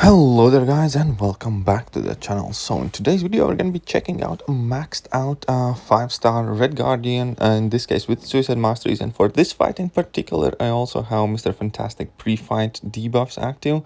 Hello there guys and welcome back to the channel. So in today's video we're going to be checking out a maxed out 5-star Red Guardian, in this case with Suicide Masteries, and for this fight in particular I also have Mr. Fantastic pre-fight debuffs active,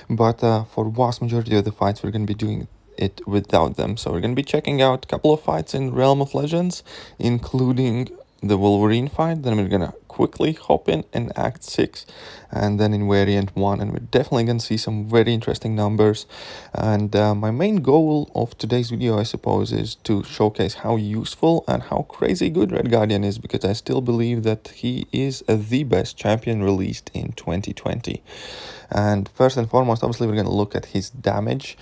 but for vast majority of the fights we're going to be doing it without them. So we're going to be checking out a couple of fights in Realm of Legends, including the Wolverine fight, then we're gonna quickly hop in Act 6, and then in Variant 1, and we're definitely gonna see some very interesting numbers. And my main goal of today's video, I suppose, is to showcase how useful and how crazy good Red Guardian is, because I still believe that he is the best champion released in 2020. And first and foremost, obviously, we're going to look at his damage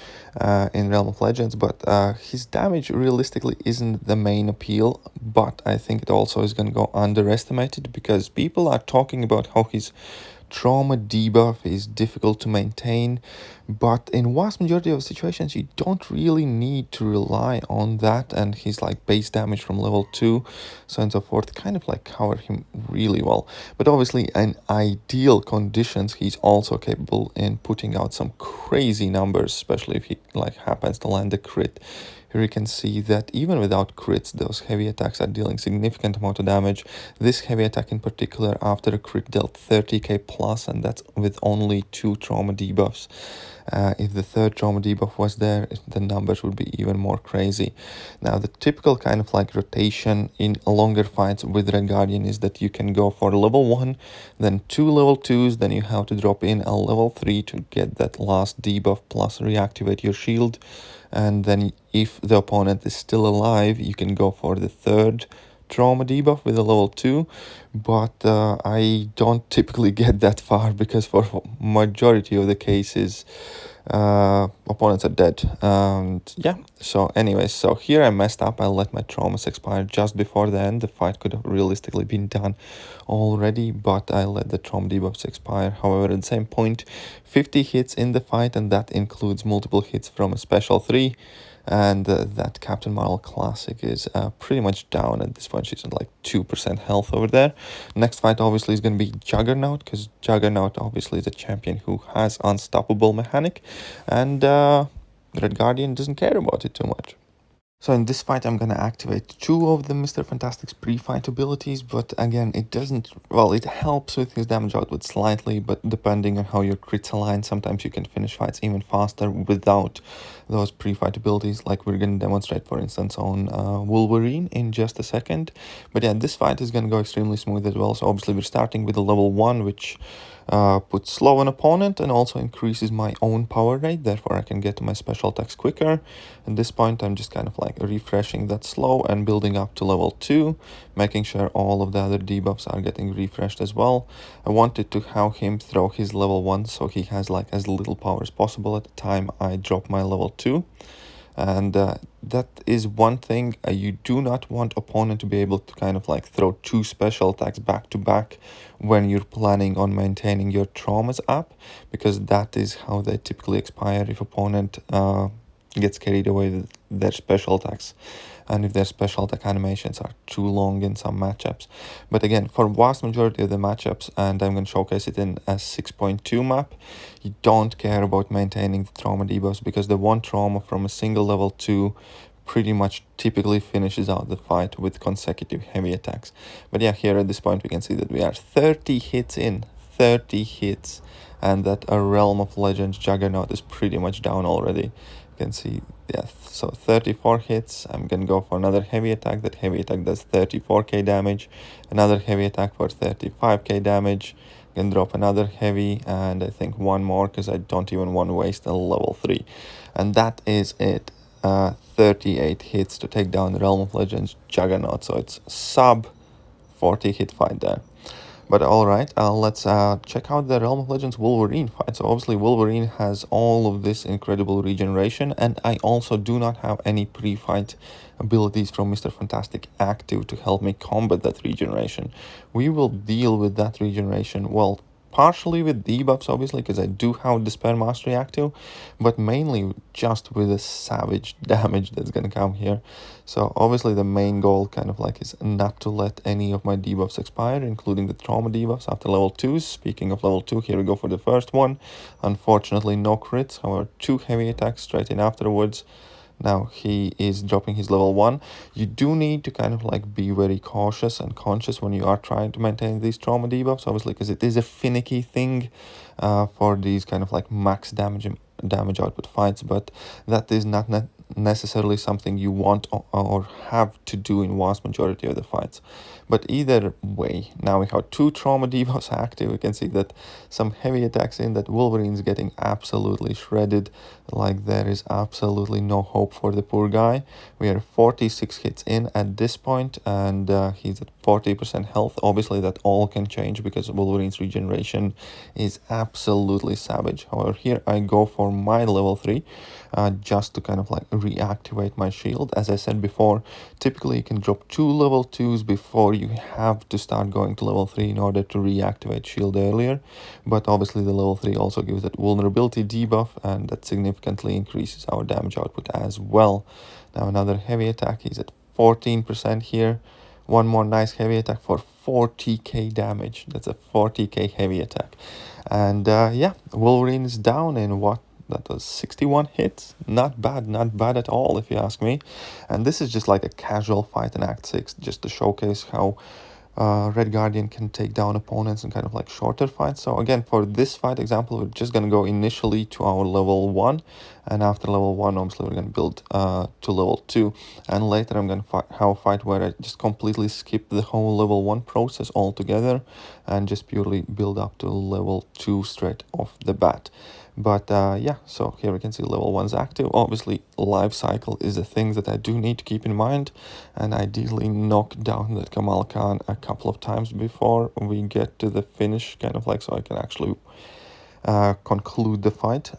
in Realm of Legends, but his damage realistically isn't the main appeal, but I think it also is going to go underestimated, because people are talking about how his trauma debuff is difficult to maintain, but in vast majority of situations you don't really need to rely on that, and his like base damage from level 2 so and so forth kind of like cover him really well. But obviously in ideal conditions he's also capable in putting out some crazy numbers, especially if he like happens to land a crit. Here you can see that even without crits, those heavy attacks are dealing significant amount of damage. This heavy attack in particular, after a crit, dealt 30k plus, and that's with only 2 trauma debuffs. If the third trauma debuff was there, the numbers would be even more crazy. Now, the typical kind of like rotation in longer fights with Red Guardian is that you can go for level 1, then 2 level 2s, then you have to drop in a level 3 to get that last debuff plus reactivate your shield. And then if the opponent is still alive, you can go for the third trauma debuff with a level 2, but I don't typically get that far, because for majority of the cases opponents are dead. And yeah, so anyways, so here I messed up. I let my traumas expire just before the end. The fight could have realistically been done already, but I let the trauma debuffs expire. However, at the same point, 50 hits in the fight, and that includes multiple hits from a special 3, and that Captain Marvel classic is pretty much down at this point. She's at like 2% health over there. Next fight obviously is going to be Juggernaut, because Juggernaut obviously is a champion who has unstoppable mechanic, and Red Guardian doesn't care about it too much. So in this fight, I'm going to activate 2 of the Mr. Fantastic's pre-fight abilities, but again, it doesn't, well, it helps with his damage output slightly, but depending on how your crits align, sometimes you can finish fights even faster without those pre-fight abilities, like we're going to demonstrate, for instance, on Wolverine in just a second. But yeah, this fight is going to go extremely smooth as well. So obviously we're starting with a level 1, which puts slow an opponent and also increases my own power rate, therefore I can get to my special attacks quicker. At this point I'm just kind of like refreshing that slow and building up to level 2, making sure all of the other debuffs are getting refreshed as well. I wanted to have him throw his level 1 so he has like as little power as possible at the time I drop my level 2. And that is one thing. You do not want opponent to be able to kind of like throw 2 special attacks back to back when you're planning on maintaining your traumas up, because that is how they typically expire if opponent gets carried away with their special attacks, and if their special attack animations are too long in some matchups. But again, for vast majority of the matchups, and I'm going to showcase it in a 6.2 map, you don't care about maintaining the trauma debuffs, because the 1 trauma from a single level 2 pretty much typically finishes out the fight with consecutive heavy attacks. But yeah, here at this point we can see that we are 30 hits in, 30 hits, and that a Realm of Legends Juggernaut is pretty much down already. You can see, yeah, so 34 hits. I'm gonna go for another heavy attack. That heavy attack does 34k damage. Another heavy attack for 35k damage. Can drop another heavy, and I think one more, because I don't even want to waste a level 3. And that is it. 38 hits to take down the Realm of Legends Juggernaut. So it's sub 40 hit fight there. But alright, let's check out the Realm of Legends Wolverine fight. So obviously Wolverine has all of this incredible regeneration, and I also do not have any pre-fight abilities from Mr. Fantastic active to help me combat that regeneration. We will deal with that regeneration, well, partially with debuffs, obviously, because I do have Despair Mastery active, but mainly just with the savage damage that's gonna come here. So obviously the main goal kind of like is not to let any of my debuffs expire, including the trauma debuffs after level 2s. Speaking of level 2, here we go for the first one. Unfortunately, no crits, however, 2 heavy attacks straight in afterwards. Now he is dropping his level 1. You do need to kind of like be very cautious and conscious when you are trying to maintain these trauma debuffs, obviously, because it is a finicky thing for these kind of like max damage output fights, but that is not necessarily something you want or have to do in vast majority of the fights. But either way, now we have 2 trauma debuffs active. We can see that some heavy attacks in, that Wolverine's getting absolutely shredded, like there is absolutely no hope for the poor guy. We are 46 hits in at this point, and he's at 40% health. Obviously that all can change because Wolverine's regeneration is absolutely savage. However, here I go for my level 3 just to kind of like reactivate my shield. As I said before, typically you can drop 2 level 2s before you have to start going to level 3 in order to reactivate shield earlier, but obviously the level 3 also gives that vulnerability debuff, and that significantly increases our damage output as well. Now another heavy attack, he's at 14% here. One more nice heavy attack for 40k damage. That's a 40k heavy attack. And yeah, Wolverine is down in what? That was 61 hits. Not bad at all, if you ask me. And this is just like a casual fight in Act 6, just to showcase how Red Guardian can take down opponents in kind of like shorter fights. So again, for this fight example, we're just going to go initially to our level 1, and after level 1, obviously we're going to build to level 2, and later I'm going to have a fight where I just completely skip the whole level 1 process altogether and just purely build up to level 2 straight off the bat. But yeah, so here we can see level 1's active. Obviously, life cycle is a thing that I do need to keep in mind, and ideally knock down that Kamal Khan a couple of times before we get to the finish, kind of like, so I can actually conclude the fight.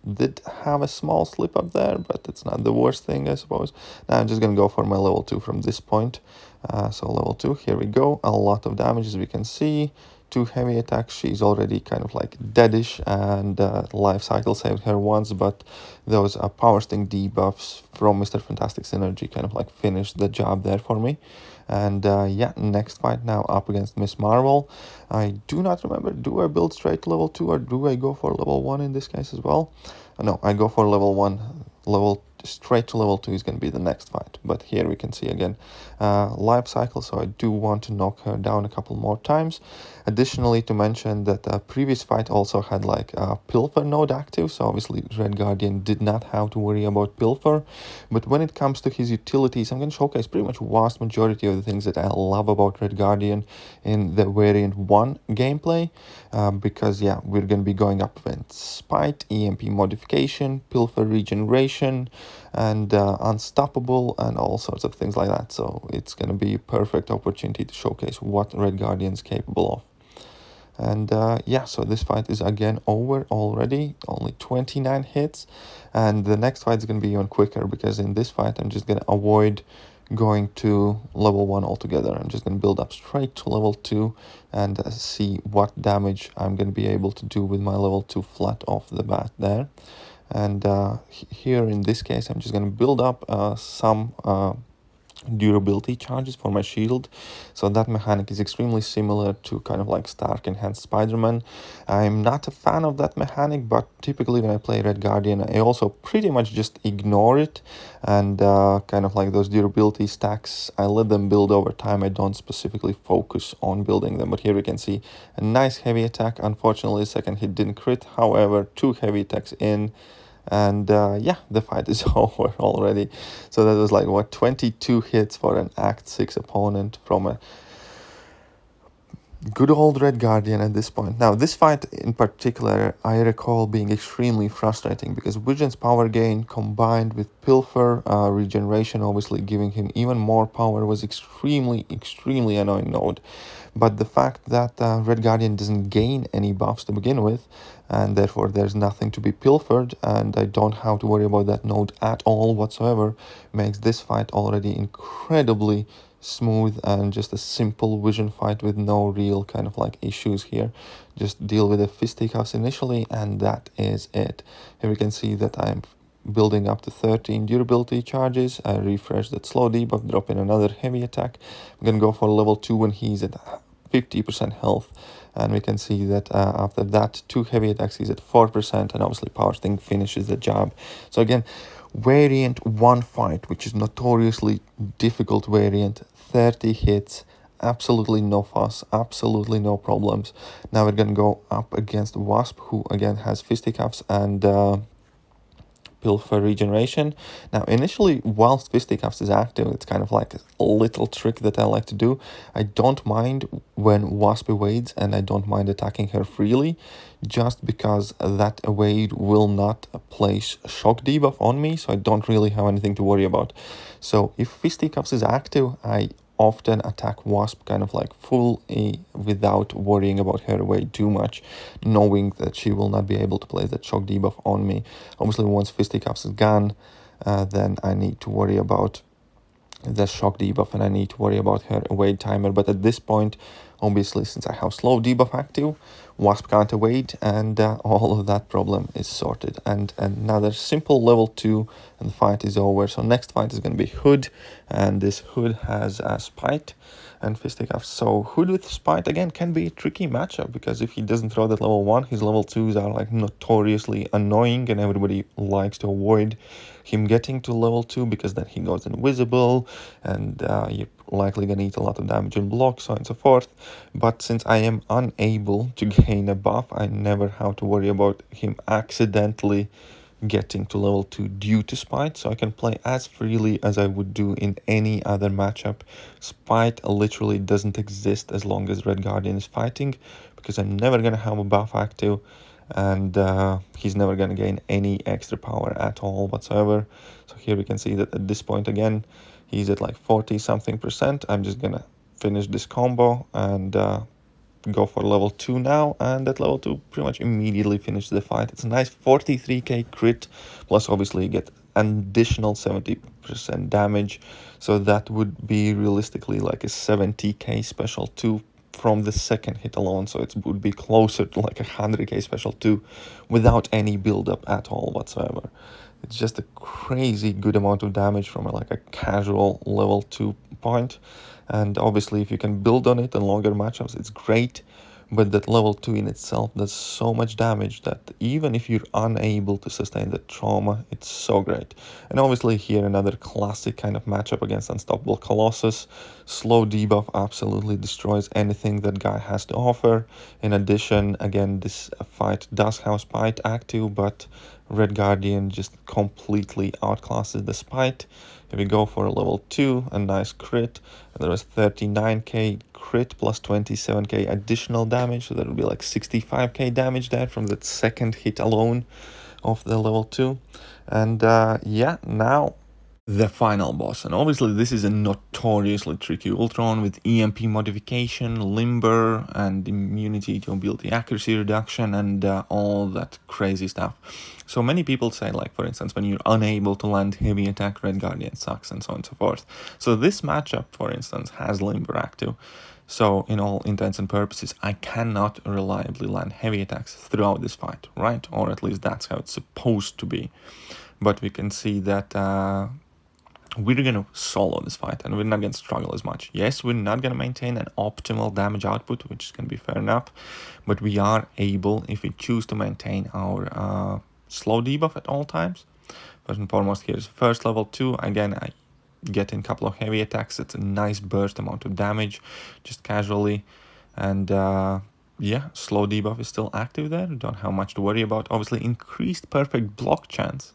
Did have a small slip up there, but it's not the worst thing, I suppose. Now I'm just gonna go for my level 2 from this point. So level 2, here we go. A lot of damage, as we can see. 2 heavy attacks. She's already kind of like deadish, and life cycle saved her once, but those power sting debuffs from Mr. Fantastic Synergy kind of like finished the job there for me. And yeah, next fight now up against Miss Marvel. I do not remember, do I build straight to level 2 or do I go for level 1 in this case as well? No, I go for level 1. Straight to level 2 is going to be the next fight. But here we can see again life cycle, so I do want to knock her down a couple more times. Additionally, to mention that the previous fight also had like a Pilfer node active, so obviously Red Guardian did not have to worry about Pilfer. But when it comes to his utilities, I'm going to showcase pretty much vast majority of the things that I love about Red Guardian in the variant 1 gameplay, because yeah, we're going to be going up with Spite, EMP modification, Pilfer regeneration, and unstoppable, and all sorts of things like that. So it's going to be a perfect opportunity to showcase what Red Guardian is capable of. And yeah, so this fight is again over already, only 29 hits, and the next fight is going to be even quicker, because in this fight I'm just going to avoid going to level 1 altogether. I'm just going to build up straight to level 2 and see what damage I'm going to be able to do with my level 2 flat off the bat there. And here in this case, I'm just going to build up some durability charges for my shield. So that mechanic is extremely similar to kind of like Stark Enhanced Spider-Man. I'm not a fan of that mechanic, but typically when I play Red Guardian, I also pretty much just ignore it, and kind of like those durability stacks, I let them build over time. I don't specifically focus on building them. But here we can see a nice heavy attack. Unfortunately, the second hit didn't crit. However, 2 heavy attacks in, and yeah, the fight is over already. So that was like, what, 22 hits for an Act 6 opponent from a good old Red Guardian at this point. Now, this fight in particular, I recall being extremely frustrating, because Vision's power gain combined with Pilfer regeneration, obviously giving him even more power, was extremely annoying node. But the fact that Red Guardian doesn't gain any buffs to begin with, and therefore there's nothing to be pilfered, and I don't have to worry about that node at all whatsoever, makes this fight already incredibly smooth and just a simple vision fight with no real kind of like issues here. Just deal with the fisticuffs initially, and that is it. Here we can see that I'm building up to 13 durability charges. I refresh that slow debuff, drop in another heavy attack. I'm gonna go for level 2 when he's at 50% health, and we can see that after that 2 heavy attacks he's at 4%, and obviously Power Sting finishes the job. So again, variant 1 fight, which is notoriously difficult variant, 30 hits, absolutely no fuss, absolutely no problems. Now we're gonna go up against Wasp, who again has fisticuffs and pill for regeneration. Now initially, whilst fisticuffs is active, it's kind of like a little trick that I like to do. I don't mind when Wasp evades, and I don't mind attacking her freely, just because that evade will not place shock debuff on me, so I don't really have anything to worry about. So if fisticuffs is active, I often attack Wasp kind of like full without worrying about her away too much, knowing that she will not be able to place that shock debuff on me. Obviously, once fisticuffs is gone, then I need to worry about the shock debuff, and I need to worry about her evade timer. But at this point, obviously, since I have slow debuff active, Wasp can't evade, and all of that problem is sorted. And another simple level 2, and the fight is over. So next fight is going to be Hood, and this Hood has Spite and fisticuffs. So Hood with Spite again can be a tricky matchup, because if he doesn't throw that level 1, his level 2s are like notoriously annoying, and everybody likes to avoid him getting to level 2, because then he goes invisible, and you're likely gonna eat a lot of damage and block, so on and so forth. But since I am unable to gain a buff, I never have to worry about him accidentally getting to level 2 due to Spite, so I can play as freely as I would do in any other matchup. Spite literally doesn't exist as long as Red Guardian is fighting, because I'm never gonna have a buff active, and he's never gonna gain any extra power at all whatsoever. So here we can see that at this point again, he's at like 40 something percent. I'm just gonna finish this combo and go for level 2 now, and at level 2 pretty much immediately finish the fight. It's a nice 43k crit, plus obviously you get additional 70% damage, so that would be realistically like a 70k special 2 from the second hit alone, so it would be closer to like a 100k special 2 without any build-up at all whatsoever. It's just a crazy good amount of damage from like a casual level 2 point. And obviously if you can build on it in longer matchups, it's great, but that level 2 in itself does so much damage that even if you're unable to sustain the trauma, it's so great. And obviously here another classic kind of matchup against Unstoppable Colossus. Slow debuff absolutely destroys anything that guy has to offer. In addition, again, this fight does have Spite active, but Red Guardian just completely outclasses the Spite. Here we go for a level 2, a nice crit, and there was 39k crit plus 27k additional damage, so that would be like 65k damage there from that second hit alone of the level 2. And yeah, now the final boss, and obviously this is a notoriously tricky Ultron with EMP modification, limber, and immunity to ability accuracy reduction, and all that crazy stuff. So many people say, like, for instance, when you're unable to land heavy attack, Red Guardian sucks, and so on and so forth. So this matchup, for instance, has limber active. So in all intents and purposes, I cannot reliably land heavy attacks throughout this fight, right? Or at least that's how it's supposed to be. But we can see that we're going to solo this fight, and we're not going to struggle as much. Yes, we're not going to maintain an optimal damage output, which is going to be fair enough, but we are able, if we choose to maintain our slow debuff at all times. First and foremost, here's first level 2. Again, I get in a couple of heavy attacks. It's a nice burst amount of damage, just casually. And yeah, slow debuff is still active there. Don't have much to worry about. Obviously, increased perfect block chance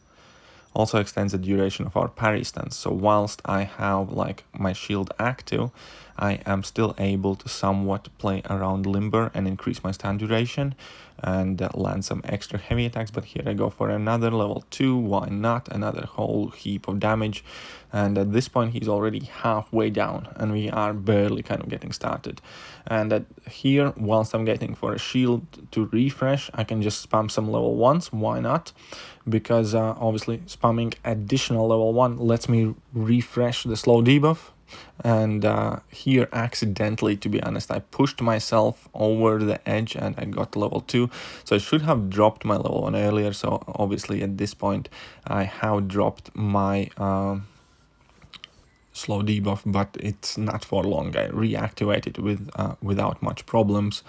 also extends the duration of our parry stance. So whilst I have like my shield active, I am still able to somewhat play around limber and increase my stun duration and land some extra heavy attacks. But here I go for another level 2. Why not? Another whole heap of damage. And at this point he's already halfway down, and we are barely kind of getting started. And here, whilst I'm getting for a shield to refresh, I can just spam some level 1s. Why not? Because obviously spamming additional level 1 lets me refresh the slow debuff, And here, accidentally, to be honest, I pushed myself over the edge and I got level 2. So I should have dropped my level 1 earlier. So obviously at this point, I have dropped my slow debuff, but it's not for long. I reactivate it without much problems,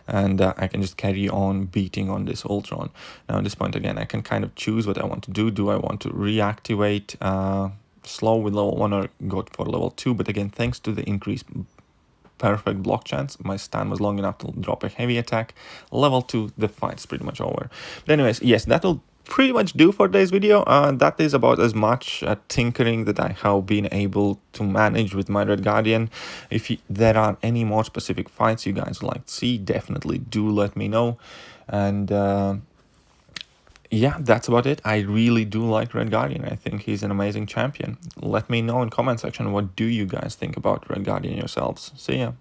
and I can just carry on beating on this Ultron. Now at this point again, I can kind of choose what I want to do. Do I want to reactivate slow with level 1 or go for level 2? But again, thanks to the increased perfect block chance, my stun was long enough to drop a heavy attack. Level 2, the fight's pretty much over. But anyways, yes, that'll pretty much do for today's video. That is about as much tinkering that I have been able to manage with my Red Guardian. If there are any more specific fights you guys would like to see, definitely do let me know. And yeah, that's about it. I really do like Red Guardian. I think he's an amazing champion. Let me know in comment section, what do you guys think about Red Guardian yourselves. See ya.